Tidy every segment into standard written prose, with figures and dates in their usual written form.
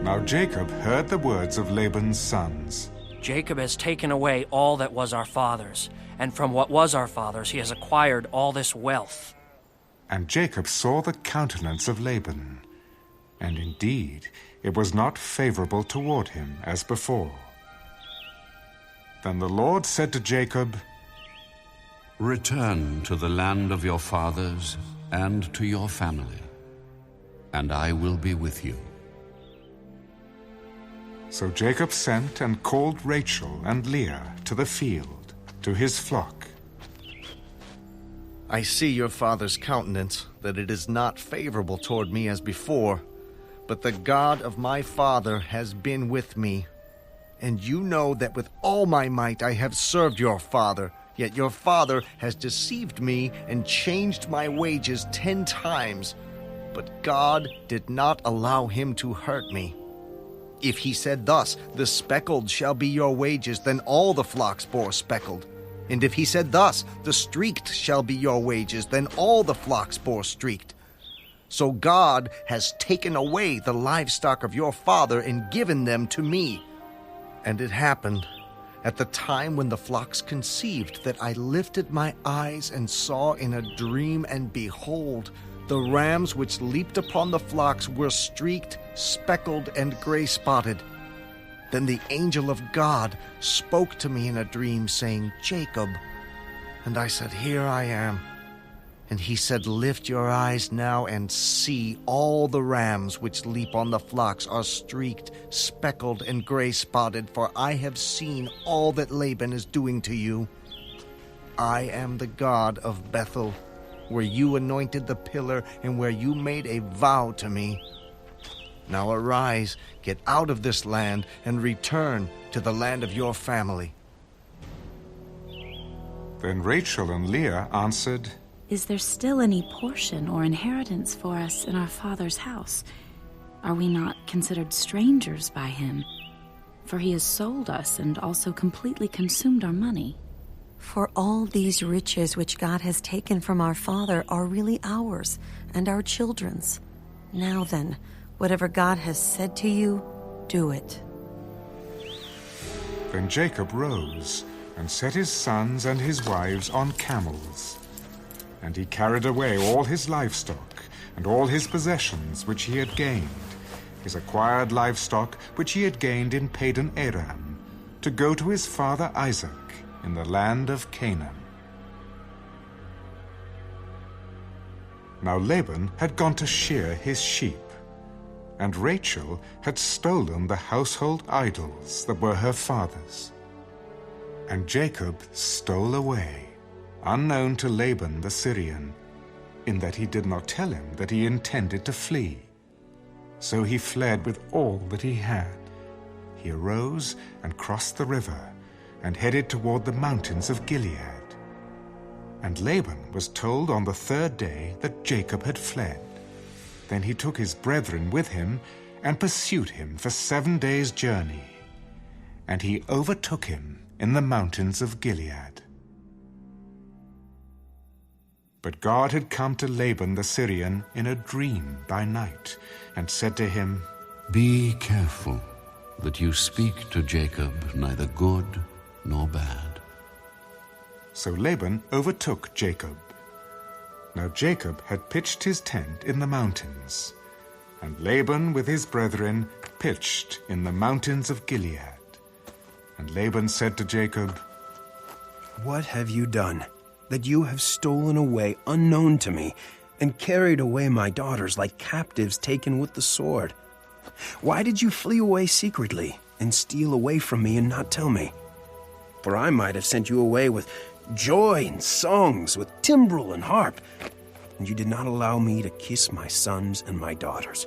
Now Jacob heard the words of Laban's sons. Jacob has taken away all that was our father's, and from what was our father's he has acquired all this wealth. And Jacob saw the countenance of Laban, and indeed it was not favorable toward him as before. Then the Lord said to Jacob, "Return to the land of your fathers and to your family, and I will be with you." So Jacob sent and called Rachel and Leah to the field, to his flock. I see your father's countenance, that it is not favorable toward me as before, but the God of my father has been with me. And you know that with all my might I have served your father, yet your father has deceived me and changed my wages 10 times. But God did not allow him to hurt me. If he said thus, "The speckled shall be your wages," then all the flocks bore speckled. And if he said thus, "The streaked shall be your wages," then all the flocks bore streaked. So God has taken away the livestock of your father and given them to me. And it happened at the time when the flocks conceived that I lifted my eyes and saw in a dream, and behold, the rams which leaped upon the flocks were streaked, speckled, and gray-spotted. Then the angel of God spoke to me in a dream, saying, "Jacob." And I said, "Here I am." And he said, "Lift your eyes now and see, all the rams which leap on the flocks are streaked, speckled, and gray-spotted, for I have seen all that Laban is doing to you. I am the God of Bethel, where you anointed the pillar and where you made a vow to me. Now arise, get out of this land, and return to the land of your family." Then Rachel and Leah answered, "Is there still any portion or inheritance for us in our father's house? Are we not considered strangers by him? For he has sold us and also completely consumed our money." For all these riches which God has taken from our father are really ours and our children's. Now then, whatever God has said to you, do it." Then Jacob rose and set his sons and his wives on camels. And he carried away all his livestock and all his possessions which he had gained, his acquired livestock which he had gained in Padan Aram, to go to his father Isaac in the land of Canaan. Now Laban had gone to shear his sheep, and Rachel had stolen the household idols that were her father's. And Jacob stole away, unknown to Laban the Syrian, in that he did not tell him that he intended to flee. So he fled with all that he had. He arose and crossed the river, and headed toward the mountains of Gilead. And Laban was told on the 3rd day that Jacob had fled. Then he took his brethren with him, and pursued him for 7 days' journey. And he overtook him in the mountains of Gilead. But God had come to Laban the Syrian in a dream by night, and said to him, "Be careful that you speak to Jacob neither good nor bad." So Laban overtook Jacob. Now Jacob had pitched his tent in the mountains, and Laban with his brethren pitched in the mountains of Gilead. And Laban said to Jacob, "What have you done, that you have stolen away unknown to me, and carried away my daughters like captives taken with the sword? Why did you flee away secretly, and steal away from me and not tell me? For I might have sent you away with joy and songs, with timbrel and harp, and you did not allow me to kiss my sons and my daughters.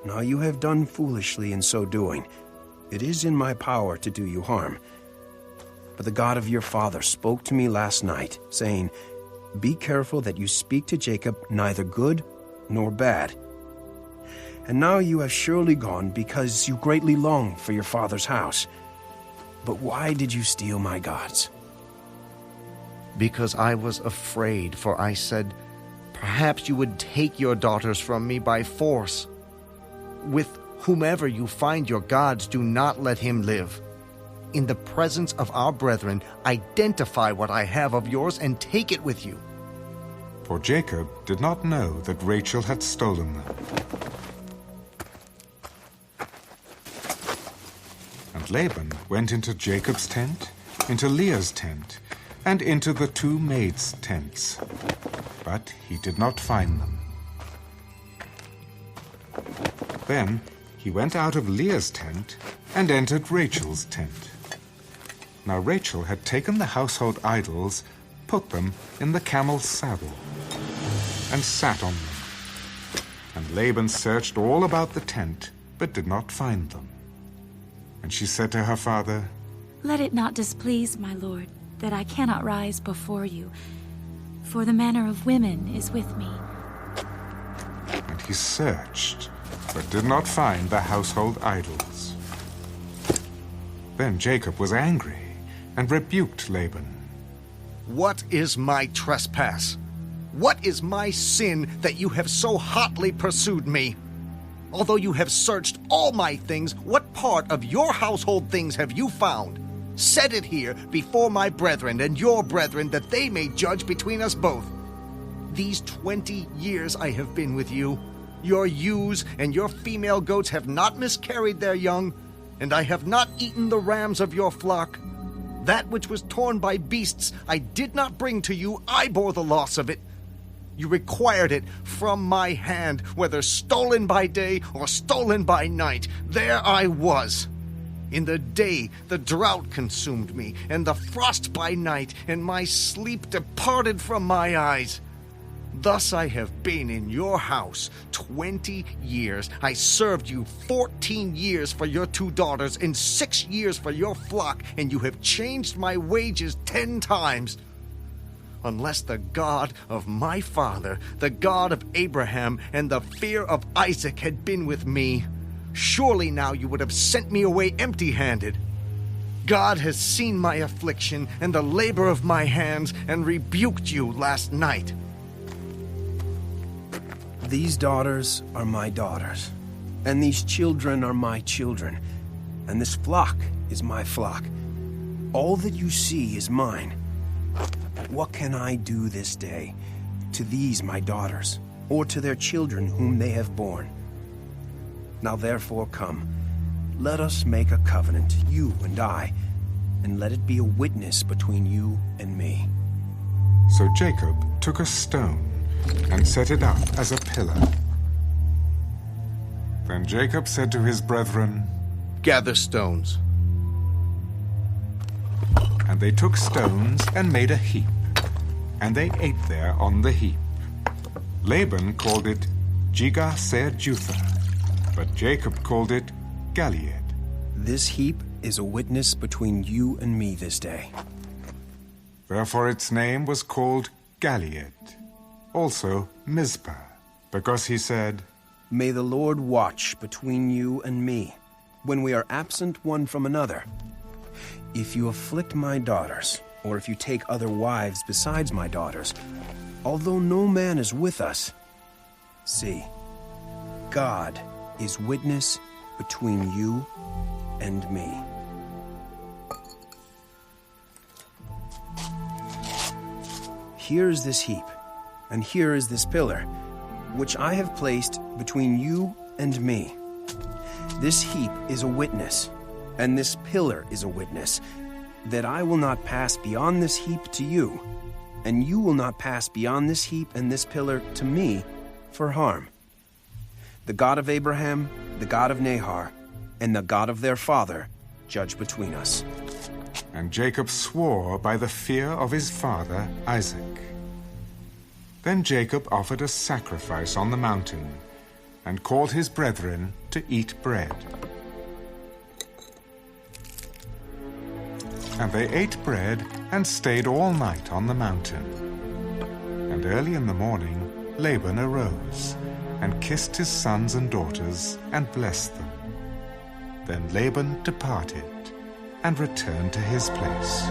Now you have done foolishly in so doing. It is in my power to do you harm. But the God of your father spoke to me last night, saying, 'Be careful that you speak to Jacob neither good nor bad.' And now you have surely gone because you greatly long for your father's house. But why did you steal my gods?" Because I was afraid, for I said, "Perhaps you would take your daughters from me by force. With Whomever you find your gods, do not let him live. In the presence of our brethren, identify what I have of yours and take it with you." For Jacob did not know that Rachel had stolen them. And Laban went into Jacob's tent, into Leah's tent, and into the two maids' tents, but he did not find them. Then he went out of Leah's tent and entered Rachel's tent. Now Rachel had taken the household idols, put them in the camel's saddle, and sat on them. And Laban searched all about the tent, but did not find them. And she said to her father, "Let it not displease my lord, that I cannot rise before you, for the manner of women is with me." And he searched, but did not find the household idols. Then Jacob was angry and rebuked Laban. "What is my trespass? What is my sin that you have so hotly pursued me? Although you have searched all my things, what part of your household things have you found? Set it here before my brethren and your brethren, that they may judge between us both. These 20 years I have been with you. Your ewes and your female goats have not miscarried their young, and I have not eaten the rams of your flock. That which was torn by beasts I did not bring to you, I bore the loss of it. You required it from my hand, whether stolen by day or stolen by night. There I was. In the day the drought consumed me, and the frost by night, and my sleep departed from my eyes. Thus I have been in your house 20 years. I served you 14 years for your 2 daughters, and 6 years for your flock, and you have changed my wages 10 times. Unless the God of my father, the God of Abraham, and the fear of Isaac had been with me, surely now you would have sent me away empty-handed. God has seen my affliction and the labor of my hands, and rebuked you last night." These daughters are my daughters, and these children are my children, and this flock is my flock. All that you see is mine. What can I do this day to these my daughters, or to their children whom they have borne? Now therefore come, let us make a covenant, you and I, and let it be a witness between you and me." So Jacob took a stone and set it up as a pillar. Then Jacob said to his brethren, "Gather stones." And they took stones and made a heap, and they ate there on the heap. Laban called it Jegar-sahadutha, but Jacob called it Galeed. This heap is a witness between you and me this day. Therefore its name was called Galeed, also Mizpah, because he said, May the Lord watch between you and me, when we are absent one from another. If you afflict my daughters, or if you take other wives besides my daughters, although no man is with us, see, God is witness between you and me. Here is this heap, and here is this pillar, which I have placed between you and me. This heap is a witness, and this pillar is a witness, that I will not pass beyond this heap to you, and you will not pass beyond this heap and this pillar to me for harm. The God of Abraham, the God of Nahor, and the God of their father judge between us. And Jacob swore by the fear of his father Isaac. Then Jacob offered a sacrifice on the mountain, and called his brethren to eat bread. And they ate bread and stayed all night on the mountain. And early in the morning Laban arose, and kissed his sons and daughters, and blessed them. Then Laban departed, and returned to his place.